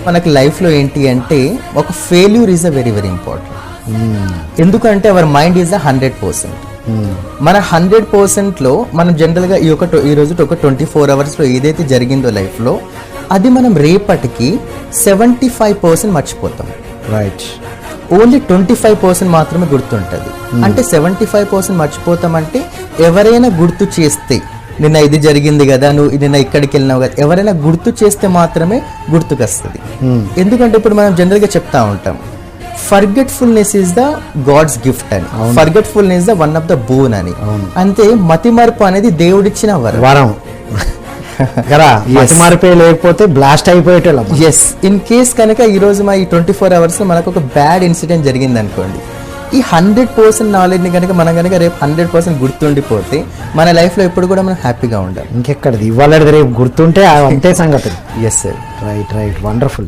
మనకి లైఫ్లో ఏంటి అంటే ఒక failure is a very very important. ఎందుకంటే అవర్ మైండ్ ఈజ్ 100%. మన 100%లో మనం జనరల్గా ఈ రోజు ఒక 24 అవర్స్లో ఏదైతే జరిగిందో లైఫ్లో అది మనం రేపటికి 75% మర్చిపోతాం. రైట్. ఓన్లీ 25% మాత్రమే గుర్తుంటుంది. అంటే 75% మర్చిపోతామంటే ఎవరైనా గుర్తు చేస్తే నిన్న ఇది జరిగింది కదా, నువ్వు నిన్న ఇక్కడికి వెళ్ళినావు కదా, ఎవరైనా గుర్తు చేస్తే మాత్రమే గుర్తుకొస్తుంది. ఎందుకంటే ఇప్పుడు మనం జనరల్గా చెప్తా ఉంటాం forgetfulness is the god's gift అని, forgetfulness the one of the boon అని. అంటే మతిమరుపు అనేది దేవుడిచ్చిన వరం. మతిమరుపే లేకపోతే బ్లాస్ట్ అయిపోయేటోళ్ళం. ఎస్, ఇన్ కేస్ కనుక ఈరోజు మా ఈ 24 అవర్స్లో మనకు ఒక బ్యాడ్ ఇన్సిడెంట్ జరిగింది అనుకోండి, ఈ 100% నాలెడ్జ్ని కనుక మనం కనుక రేపు 100% గుర్తుండిపోతే మన లైఫ్లో ఎప్పుడు కూడా మనం హ్యాపీగా ఉండాలి. ఇంకెక్కడిది ఇవాళ రేపు గుర్తుంటే అంతే సంగతి. Yes sir. Right right, wonderful.